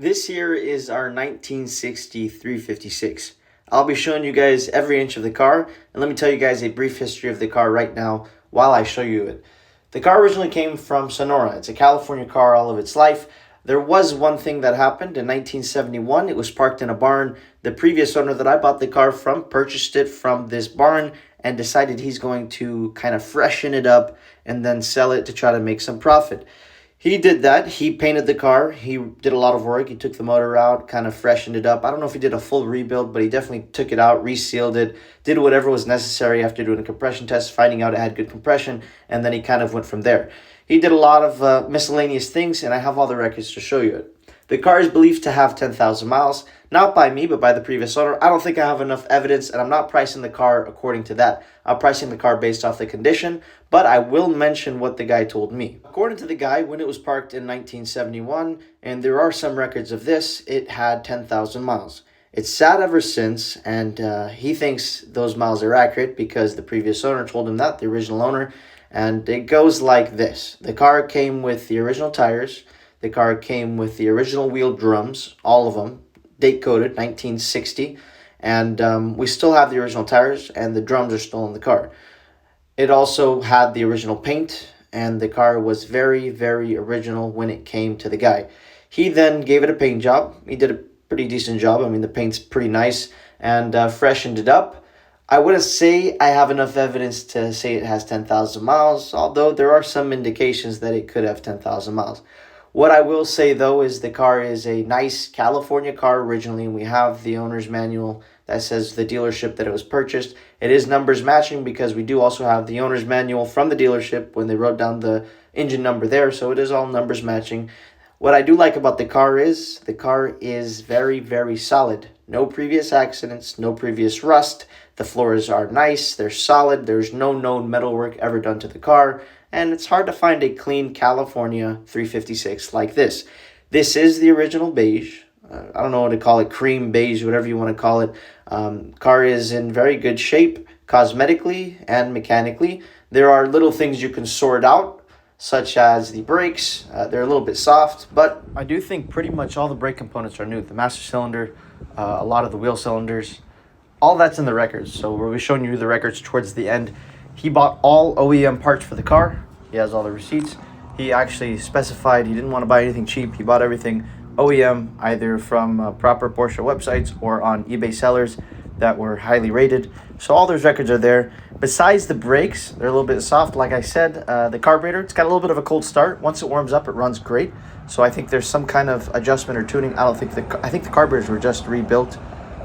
This here is our 1960 356. I'll be showing you guys every inch of the car, and let me tell you guys a brief history of the car right now while I show you it. The car originally came from Sonora. It's a California car all of its life. There was one thing that happened in 1971. It was parked in a barn. The previous owner that I bought the car from purchased it from this barn and decided he's going to kind of freshen it up and then sell it to try to make some profit. He did that. He painted the car. He did a lot of work. He took the motor out, kind of freshened it up. I don't know if he did a full rebuild, but he definitely took it out, resealed it, did whatever was necessary after doing a compression test, finding out it had good compression, and then he kind of went from there. He did a lot of miscellaneous things, and I have all the records to show you it. The car is believed to have 10,000 miles, not by me, but by the previous owner. I don't think I have enough evidence, and I'm not pricing the car according to that. I'm pricing the car based off the condition, but I will mention what the guy told me. According to the guy, when it was parked in 1971, and there are some records of this, it had 10,000 miles. It's sat ever since, and he thinks those miles are accurate because the previous owner told him that, the original owner, and it goes like this. The car came with the original tires. The car came with the original wheel drums, all of them, date coded 1960, and we still have the original tires, and the drums are still in the car. It also had the original paint, and the car was very, very original when it came to the guy. He then gave it a paint job. He did a pretty decent job. I mean, the paint's pretty nice, and freshened it up. I wouldn't say I have enough evidence to say it has 10,000 miles, although there are some indications that it could have 10,000 miles. What I will say, though, is the car is a nice California car originally, and we have the owner's manual that says the dealership that it was purchased. It is numbers matching because we do also have the owner's manual from the dealership when they wrote down the engine number there, so it is all numbers matching. What I do like about the car is very, very solid. No previous accidents, no previous rust. The floors are nice, they're solid, there's no known metalwork ever done to the car, and it's hard to find a clean California 356 like this. This is the original beige. I don't know what to call it, cream beige, whatever you want to call it. Car is in very good shape, cosmetically and mechanically. There are little things you can sort out, such as the brakes. They're a little bit soft, but I do think pretty much all the brake components are new. The master cylinder, a lot of the wheel cylinders, all that's in the records. So we'll be showing you the records towards the end. He bought all OEM parts for the car. He has all the receipts. He actually specified he didn't want to buy anything cheap. He bought everything OEM, either from proper Porsche websites or on eBay sellers that were highly rated. So all those records are there. Besides the brakes, they're a little bit soft. Like I said, the carburetor, it's got a little bit of a cold start. Once it warms up, it runs great. So I think there's some kind of adjustment or tuning. I think the carburetors were just rebuilt.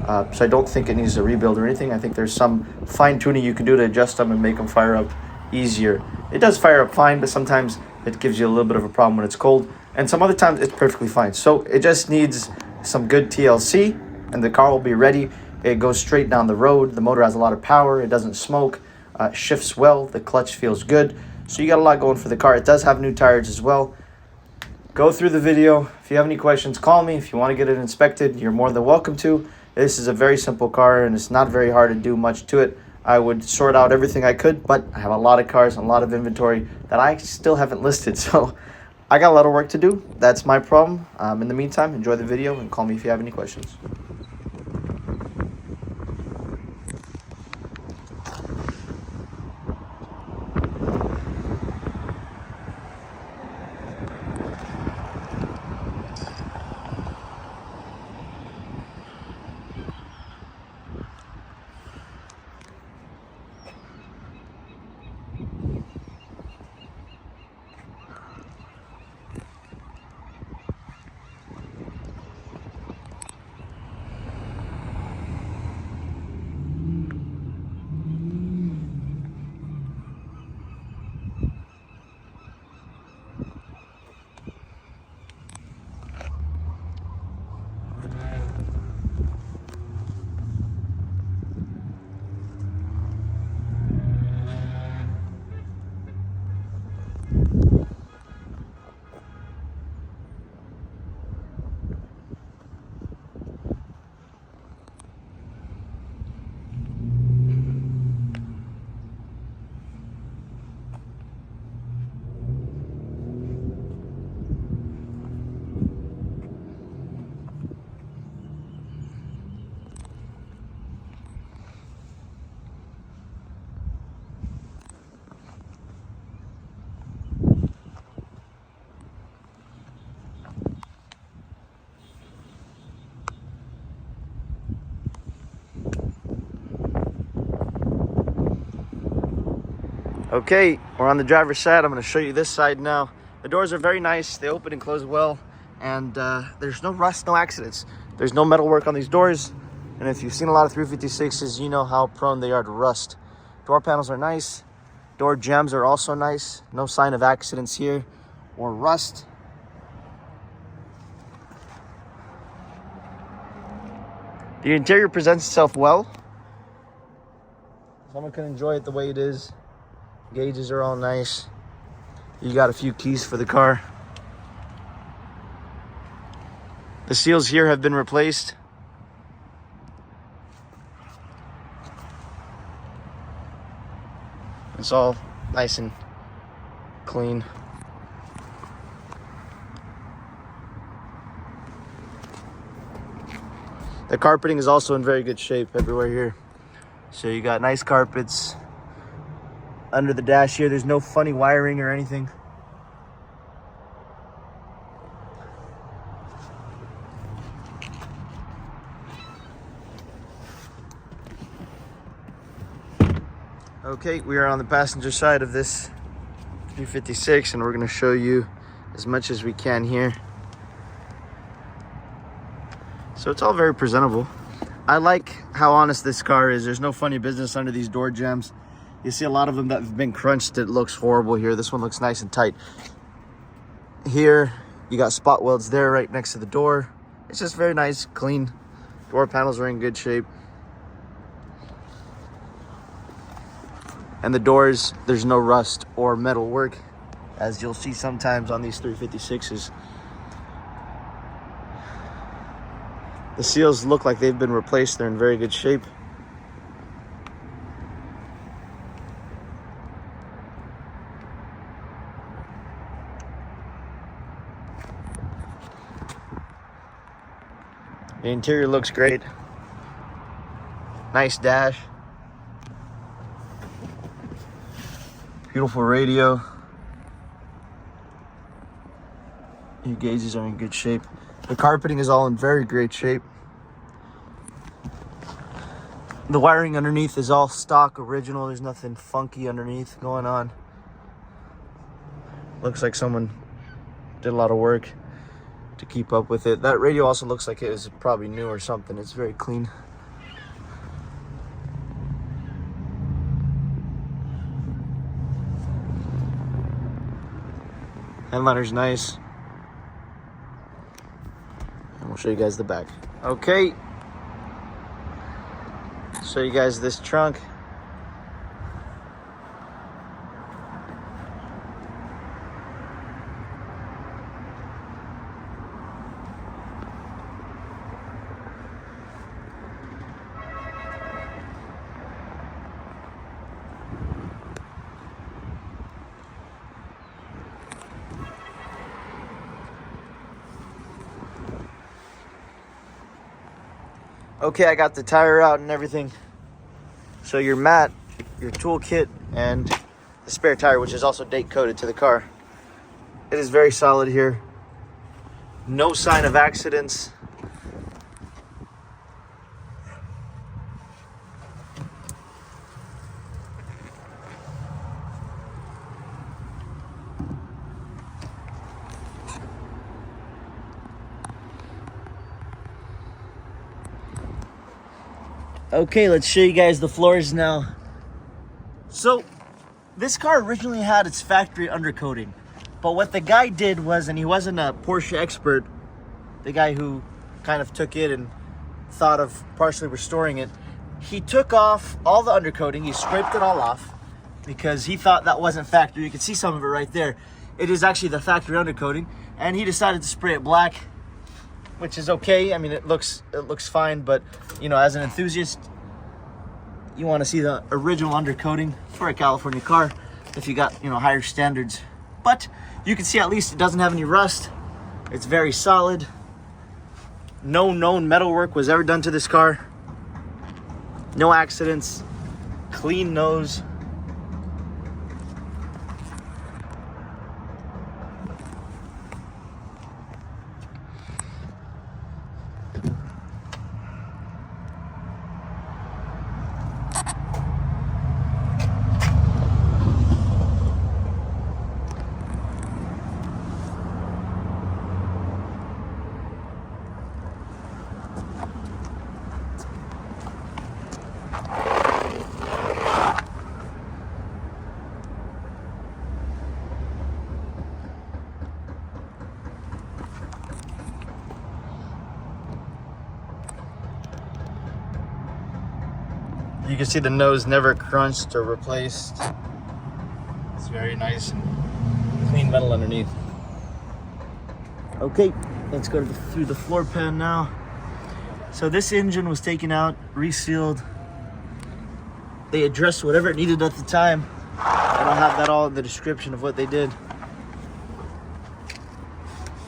So I don't think it needs a rebuild or anything. I think there's some fine tuning you can do to adjust them and make them fire up easier. It does fire up fine, but sometimes it gives you a little bit of a problem when it's cold. And some other times it's perfectly fine. So it just needs some good TLC and the car will be ready. It goes straight down the road. The motor has a lot of power. It doesn't smoke. Shifts well. The clutch feels good. So you got a lot going for the car. It does have new tires as well. Go through the video. If you have any questions, call me. If you want to get it inspected, you're more than welcome to. This is a very simple car and it's not very hard to do much to it. I would sort out everything I could, but I have a lot of cars and a lot of inventory that I still haven't listed. So I got a lot of work to do. That's my problem. In the meantime, enjoy the video and call me if you have any questions. Okay, we're on the driver's side. I'm going to show you this side now. The doors are very nice. They open and close well. And there's no rust, no accidents. There's no metal work on these doors. And if you've seen a lot of 356s, you know how prone they are to rust. Door panels are nice. Door jambs are also nice. No sign of accidents here or rust. The interior presents itself well. Someone can enjoy it the way it is. Gauges are all nice. You got a few keys for the car. The seals here have been replaced. It's all nice and clean. The carpeting is also in very good shape everywhere here. So you got nice carpets. Under the dash here, there's no funny wiring or anything. Okay, we are on the passenger side of this 356 and we're going to show you as much as we can here. So it's all very presentable. I like how honest this car is. There's no funny business under these door jambs. You see a lot of them that have been crunched. It looks horrible here. This one looks nice and tight. Here, you got spot welds there right next to the door. It's just very nice, clean. Door panels are in good shape. And the doors, there's no rust or metal work, as you'll see sometimes on these 356s. The seals look like they've been replaced. They're in very good shape. The interior looks great. Nice dash. Beautiful radio. Your gauges are in good shape. The carpeting is all in very great shape. The wiring underneath is all stock original. There's nothing funky underneath going on. Looks like someone did a lot of work to keep up with it. That radio also looks like it was probably new or something. It's very clean. Headliner's nice. And we'll show you guys the back. Okay. Show you guys this trunk. Okay, I got the tire out and everything. So your mat, your tool kit, and the spare tire, which is also date coded to the car. It is very solid here. No sign of accidents. Okay, let's show you guys the floors now. So, this car originally had its factory undercoating, but what the guy did was, and he wasn't a Porsche expert, the guy who kind of took it and thought of partially restoring it, he took off all the undercoating, he scraped it all off, because he thought that wasn't factory. You can see some of it right there. It is actually the factory undercoating, and he decided to spray it black, which is okay. I mean, it looks fine, but you know, as an enthusiast, you want to see the original undercoating for a California car if you got, you know, higher standards. But you can see at least it doesn't have any rust. It's very solid. No known metal work was ever done to this car. No accidents. Clean nose. You can see the nose never crunched or replaced. It's very nice and clean metal underneath. Okay, let's go through the floor pan now. So this engine was taken out, resealed. They addressed whatever it needed at the time. And I'll have that all in the description of what they did.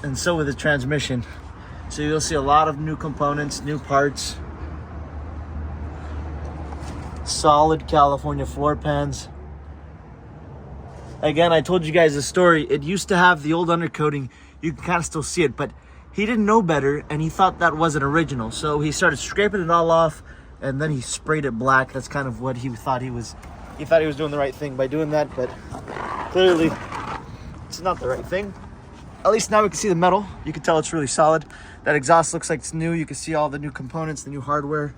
And so with the transmission. So you'll see a lot of new components, new parts. Solid California floor pans. Again, I told you guys the story. It used to have the old undercoating. You can kind of still see it, but he didn't know better and he thought that wasn't original. So he started scraping it all off and then he sprayed it black. That's kind of what he thought he was doing the right thing by doing that, but clearly it's not the right thing. At least now we can see the metal. You can tell it's really solid. That exhaust looks like it's new. You can see all the new components, the new hardware.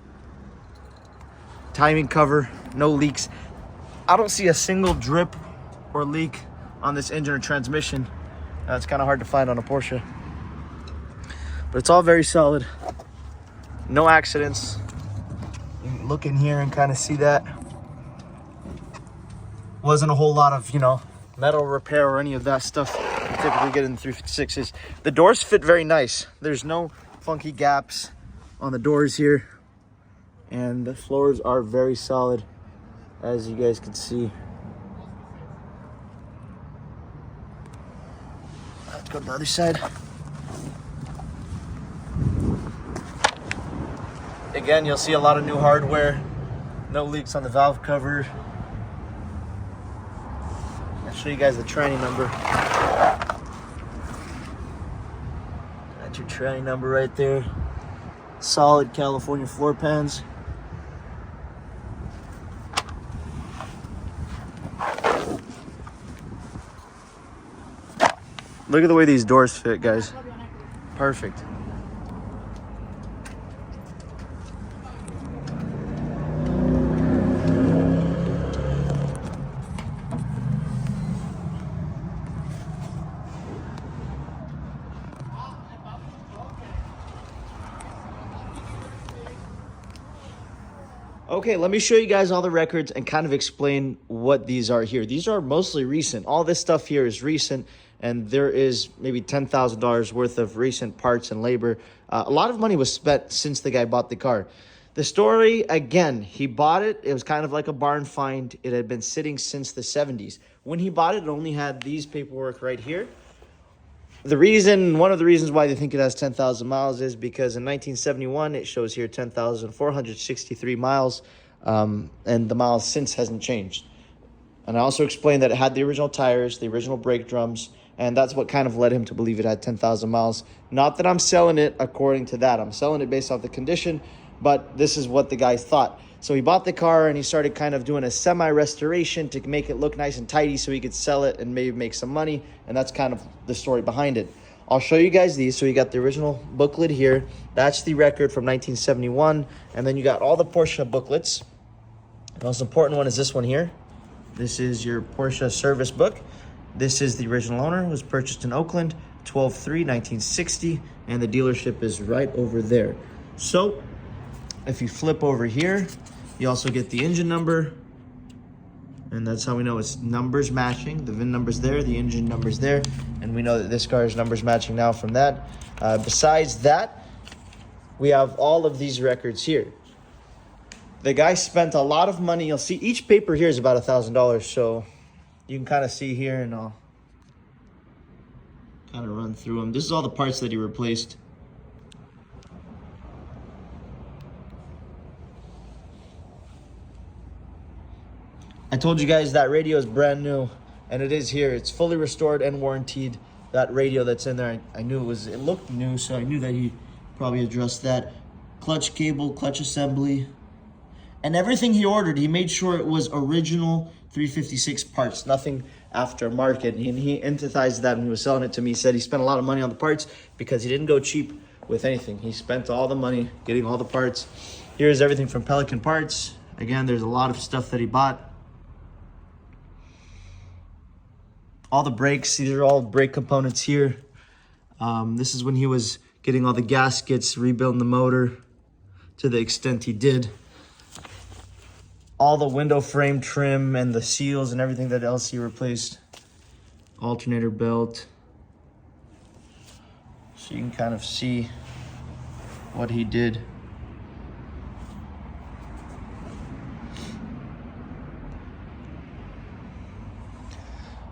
Timing cover, no leaks. I don't see a single drip or leak on this engine or transmission. It's kind of hard to find on a Porsche. But it's all very solid. No accidents. You can look in here and kind of see that. Wasn't a whole lot of, metal repair or any of that stuff you typically get in the 356s. The doors fit very nice. There's no funky gaps on the doors here. And the floors are very solid, as you guys can see. Let's go to the other side. Again, you'll see a lot of new hardware. No leaks on the valve cover. I'll show you guys the tranny number. That's your tranny number right there. Solid California floor pans. Look at the way these doors fit, guys. Perfect. Okay, let me show you guys all the records and kind of explain what these are here. These are mostly recent. All this stuff here is recent, and there is maybe $10,000 worth of recent parts and labor. A lot of money was spent since the guy bought the car. The story, again, he bought it. It was kind of like a barn find. It had been sitting since the 70s. When he bought it, it only had these paperwork right here. One of the reasons why they think it has 10,000 miles is because in 1971, it shows here 10,463 miles, and the miles since hasn't changed. And I also explained that it had the original tires, the original brake drums, and that's what kind of led him to believe it had 10,000 miles. Not that I'm selling it according to that. I'm selling it based off the condition, but this is what the guy thought. So he bought the car and he started kind of doing a semi-restoration to make it look nice and tidy so he could sell it and maybe make some money. And that's kind of the story behind it. I'll show you guys these. So you got the original booklet here. That's the record from 1971. And then you got all the Porsche booklets. The most important one is this one here. This is your Porsche service book. This is the original owner. It was purchased in Oakland, 12/3/1960. And the dealership is right over there. So if you flip over here, you also get the engine number, and that's how we know it's numbers matching. The VIN number's there, the engine number's there, and we know that this car is numbers matching now from that. Besides that, we have all of these records here. The guy spent a lot of money. You'll see each paper here is about $1,000, so you can kind of see here, and I'll kind of run through them. This is all the parts that he replaced. I told you guys that radio is brand new, and it is here. It's fully restored and warranted. That radio that's in there, I knew it looked new, so I knew that he probably addressed that. Clutch cable, clutch assembly, and everything he ordered, he made sure it was original 356 parts, nothing aftermarket. And he emphasized that when he was selling it to me. He said he spent a lot of money on the parts because he didn't go cheap with anything. He spent all the money getting all the parts. Here's everything from Pelican Parts. Again, there's a lot of stuff that he bought. All the brakes, these are all brake components here. This is when he was getting all the gaskets, rebuilding the motor to the extent he did. all the window frame trim and the seals and everything that LC replaced. Alternator belt. So you can kind of see what he did.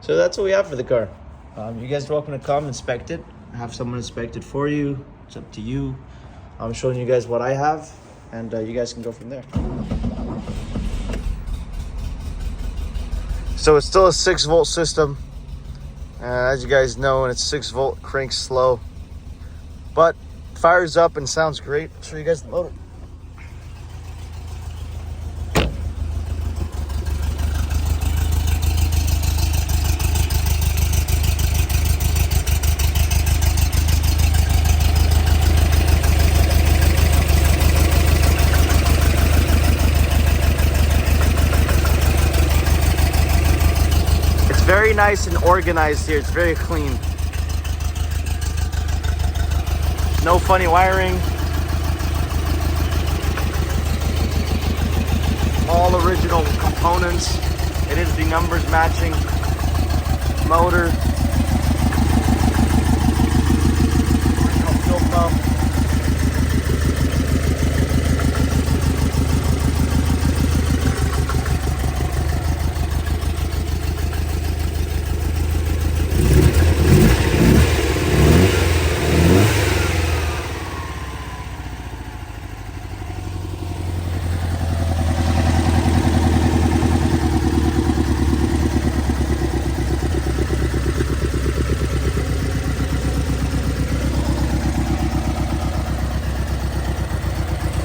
So that's what we have for the car. You guys are welcome to come inspect it. Have someone inspect it for you. It's up to you. I'm showing you guys what I have, and you guys can go from there. So it's still a 6-volt system. As you guys know, and it's 6-volt, cranks slow, but fires up and sounds great. I'll show you guys the motor. Very nice and organized here. It's very clean. No funny wiring. All original components. It is the numbers matching motor. Original fuel pump.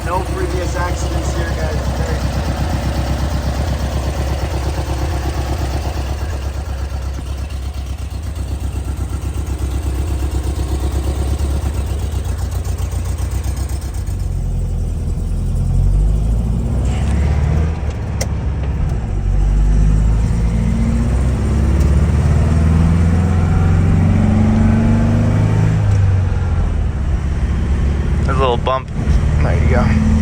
No previous accidents here, guys. There's a little bump. There you go.